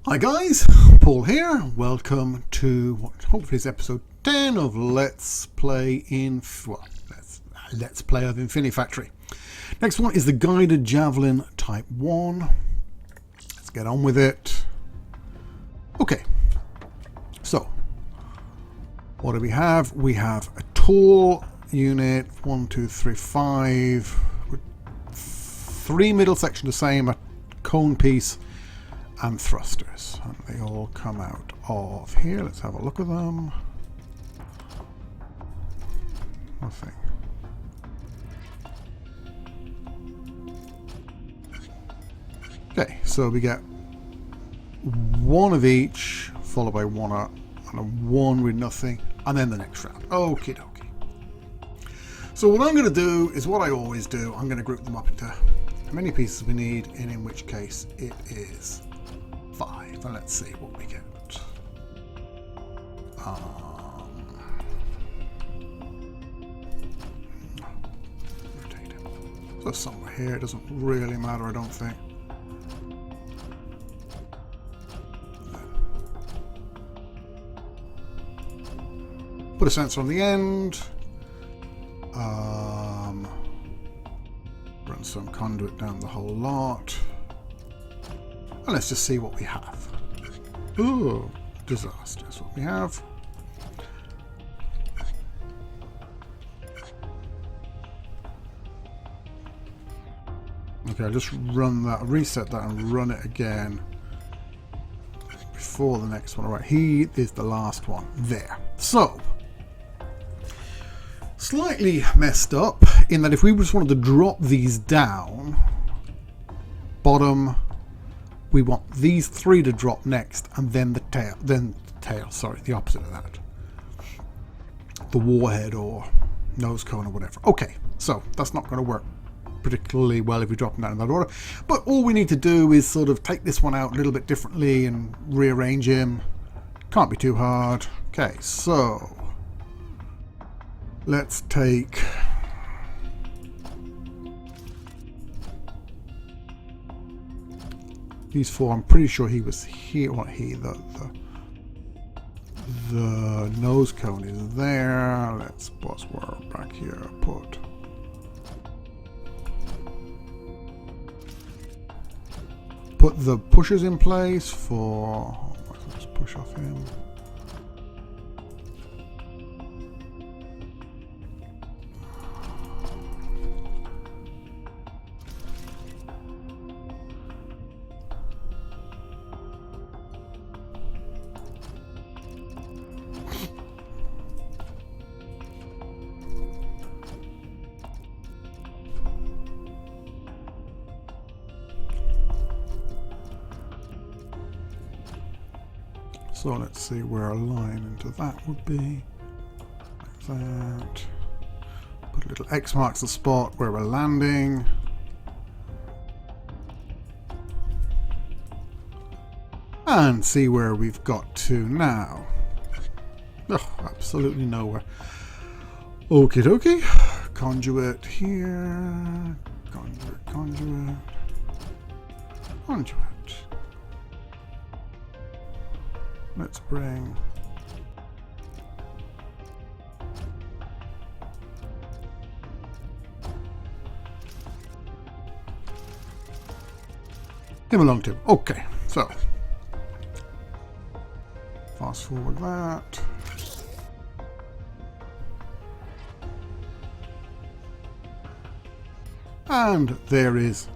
Hi guys, Paul here. Welcome to what hopefully is episode 10 of Let's Play Let's Play of Infinifactory. Next one is the guided Javelin Type 1. Let's get on with it. Okay, so what do we have? We have a tall unit, 1, 2, 3, 5, with 3 middle section the same, a cone piece, and thrusters, and they all come out of here. Let's have a look at them. Nothing. Okay, so we get one of each, followed by one and a one with nothing, and then the next round. Okie dokie. So what I'm going to do is what I always do. I'm going to group them up into how many pieces we need, and in which case it is 5, and let's see what we get. Rotate it. So somewhere here, it doesn't really matter, I don't think. Put a sensor on the end. Run some conduit down the whole lot. And let's just see what we have. Ooh, disaster is what we have. Okay, I'll just run that, reset that and run it again before the next one. All right, he is the last one there. So, slightly messed up in that if we just wanted to drop these down, bottom, we want these 3 to drop next, and then the tail, sorry, the opposite of that. The warhead or nose cone or whatever. Okay, so that's not going to work particularly well if we drop them down in that order. But all we need to do is sort of take this one out a little bit differently and rearrange him. Can't be too hard. Okay, so let's take these 4. I'm pretty sure he was here. What the nose cone is there. Let's pause where back here. Put the pushers in place for. Let's push off him. So let's see where a line into that would be. Like that. Put a little X marks the spot where we're landing. And see where we've got to now. Oh, absolutely nowhere. Okie dokie. Conduit here. Conduit. Let's bring him along too. Okay, so fast forward that. And there is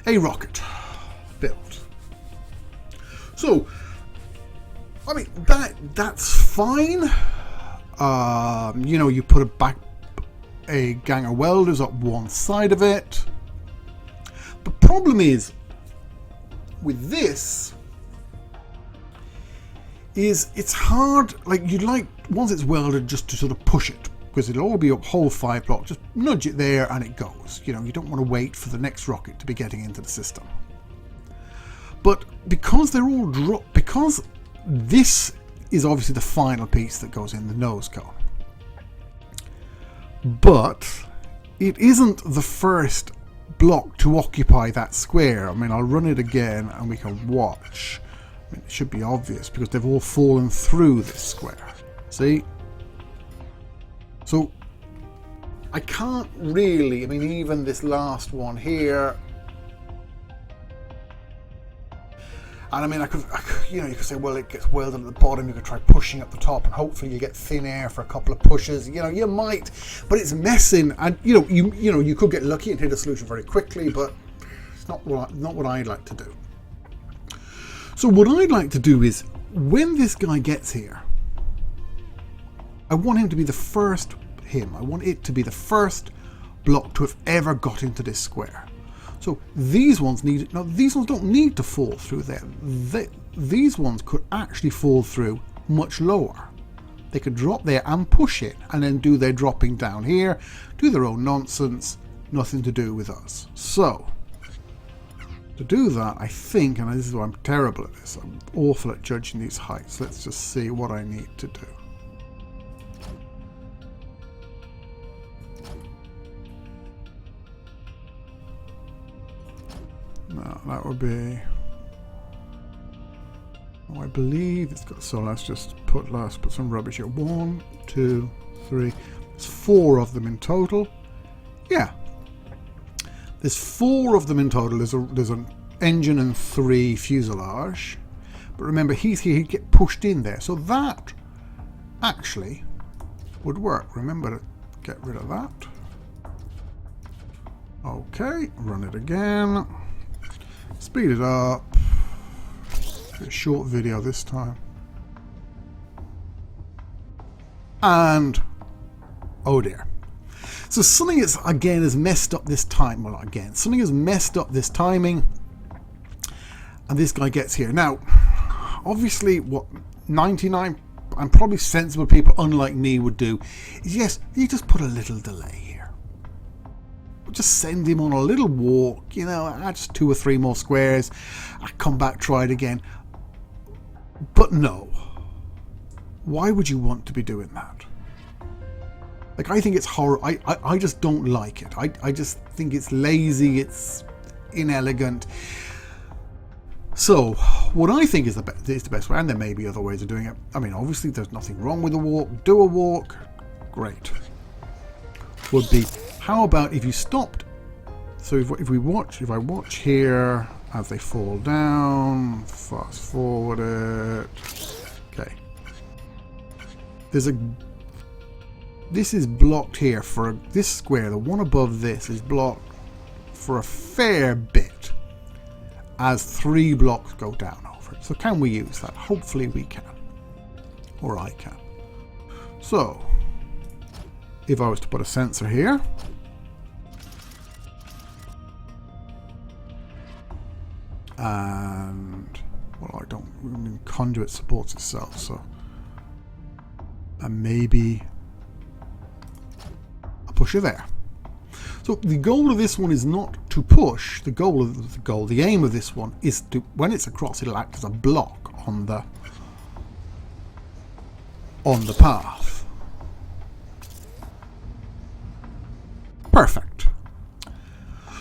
a rocket built. So, I mean, that's fine. You know, you put a gang of welders up one side of it. The problem is, with this, it's hard, like you'd like, once it's welded, just to sort of push it, because it'll all be up whole 5 blocks, just nudge it there and it goes. You know, you don't want to wait for the next rocket to be getting into the system. But because they're all because this is obviously the final piece that goes in the nose cone, but it isn't the first block to occupy that square. I mean, I'll run it again and we can watch. I mean, it should be obvious because they've all fallen through this square. See? So I can't really, I mean, even this last one here. And I mean, I could, you know, you could say, well, it gets welded at the bottom. You could try pushing up the top, and hopefully you get thin air for a couple of pushes. You know, you might, but it's messing. And you know, you could get lucky and hit a solution very quickly, but it's not what I'd like to do. So what I'd like to do is, when this guy gets here, I want him to be the first. I want it to be the first block to have ever got into this square. So these ones these ones don't need to fall through there. These ones could actually fall through much lower. They could drop there and push it and then do their dropping down here, do their own nonsense, nothing to do with us. So to do that, I think, and this is why I'm terrible at this, I'm awful at judging these heights. Let's just see what I need to do. No, that would be, oh, I believe it's got, so let's put some rubbish here. 1, 2, 3, there's 4 of them in total. Yeah, there's 4 of them in total. There's an engine and 3 fuselage, but remember he's here, he'd get pushed in there, so that actually would work. Remember to get rid of that. Okay, run it again. Speed it up. A short video this time. And oh dear. So something is again has messed up this time. Well, not again. Something has messed up this timing. And this guy gets here. Now, obviously what 99 and probably sensible people unlike me would do is, yes, you just put a little delay here. Just send him on a little walk, you know, just 2 or 3 more squares. I come back, try it again. But no. Why would you want to be doing that? Like, I think it's horrible. I just don't like it. I just think it's lazy. It's inelegant. So, what I think is the best way, and there may be other ways of doing it. I mean, obviously, there's nothing wrong with a walk. Do a walk. Great. Would be, how about if you stopped? So if I watch here as they fall down, fast forward it. Okay. This is blocked here for this square. The one above this is blocked for a fair bit as 3 blocks go down over it. So can we use that? Hopefully we can. Or I can. So if I was to put a sensor here, and well, I mean, conduit supports itself, so and maybe a pusher there. So the goal of this one is not to push. The aim of this one is to, when it's across, it'll act as a block on the path. Perfect.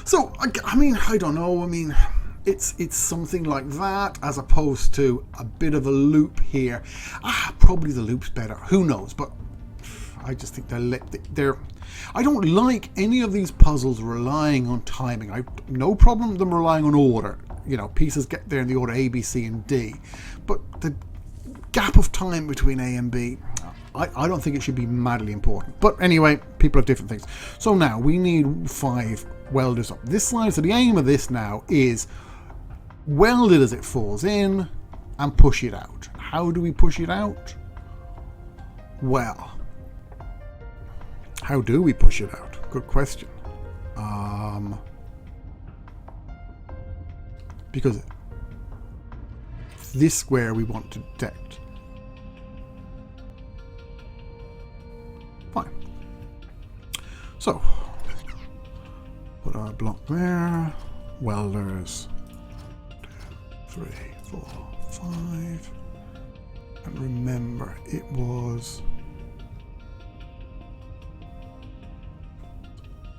So I mean, I don't know. I mean, it's something like that as opposed to a bit of a loop here. Probably the loop's better. Who knows? But I just think they're. I don't like any of these puzzles relying on timing. I've no problem with them relying on order. You know, pieces get there in the order A, B, C, and D. But the gap of time between A and B, I don't think it should be madly important. But anyway, people have different things. So now we need 5 welders up this side. So the aim of this now is weld it as it falls in and push it out. How do we push it out? Well, how do we push it out? Good question. Because this square we want to detect. Fine. So, put our block there. Welders. 2, 3, 4, 5. And remember, it was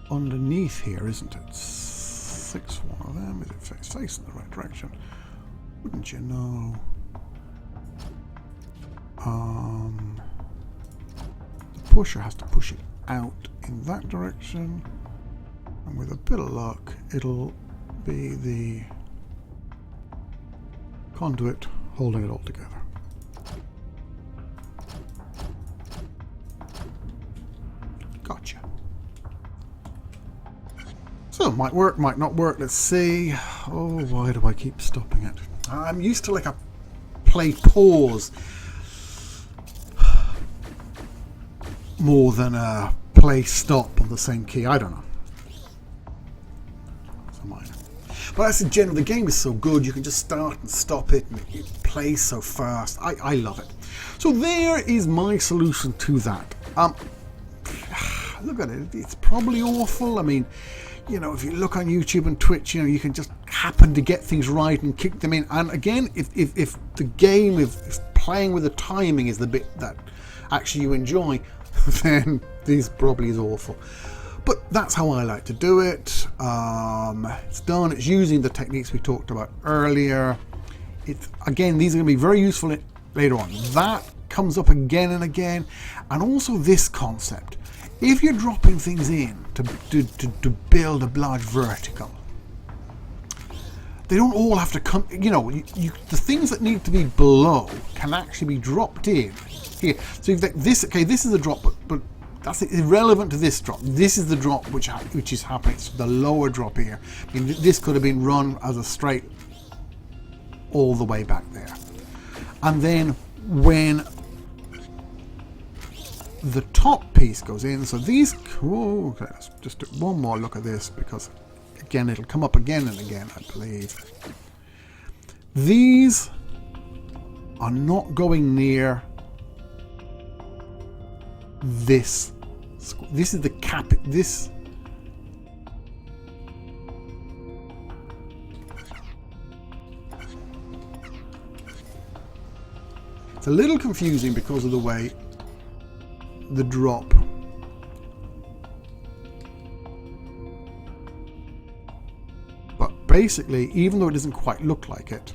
underneath here, isn't it? fix one of them. Is it facing the right direction? Wouldn't you know? The pusher has to push it out in that direction, and with a bit of luck it'll be the conduit holding it all together. Gotcha. So might work, might not work. Let's see. Oh, why do I keep stopping it? I'm used to like a play pause more than a play stop on the same key. I don't know. It's a minor. But that's in general, the game is so good, you can just start and stop it, and it plays so fast. I love it. So there is my solution to that. Look at it, it's probably awful. I mean, you know, if you look on YouTube and Twitch, you know, you can just happen to get things right and kick them in. And again, if the game, if playing with the timing is the bit that actually you enjoy, then this probably is awful. But that's how I like to do it. It's done. It's using the techniques we talked about earlier. Again, these are going to be very useful later on. That comes up again and again. And also this concept. If you're dropping things in to build a large vertical, they don't all have to come, you know, the things that need to be below can actually be dropped in here. So if this, okay, this is a drop, but that's irrelevant to this drop. This is the drop which is happening. It's the lower drop here. I mean, this could have been run as a straight all the way back there. And then when the top piece goes in, so these, oh, okay, let's just do one more look at this, because again it'll come up again and again, I believe. These are not going near this. This is the cap. This it's a little confusing because of the way the drop but basically, even though it doesn't quite look like it,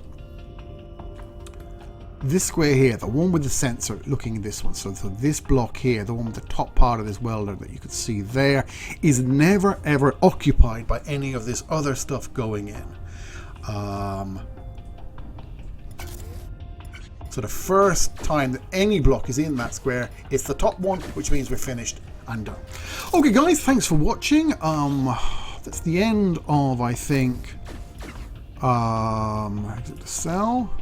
this square here, the one with the sensor looking at this one, so this block here, the one with the top part of this welder that you could see there, is never ever occupied by any of this other stuff going in. So the first time that any block is in that square, it's the top one, which means we're finished and done. Okay guys, thanks for watching. That's the end of, I think, exit the cell.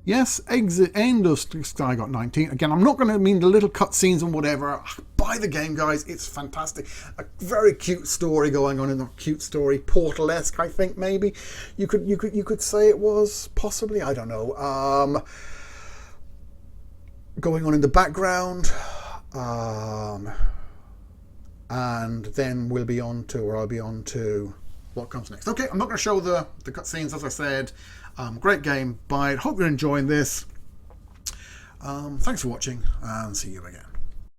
Yes, end of Sky Got 19. Again, I'm not going to mean the little cutscenes and whatever. Buy the game, guys. It's fantastic. A very cute story going on in the cute story, Portal-esque, I think maybe you could say it was, possibly. I don't know. Going on in the background, and then we'll be on to, or I'll be on to what comes next. Okay, I'm not going to show the cutscenes, as I said. Great game. Buy it. Hope you're enjoying this. Thanks for watching, and see you again.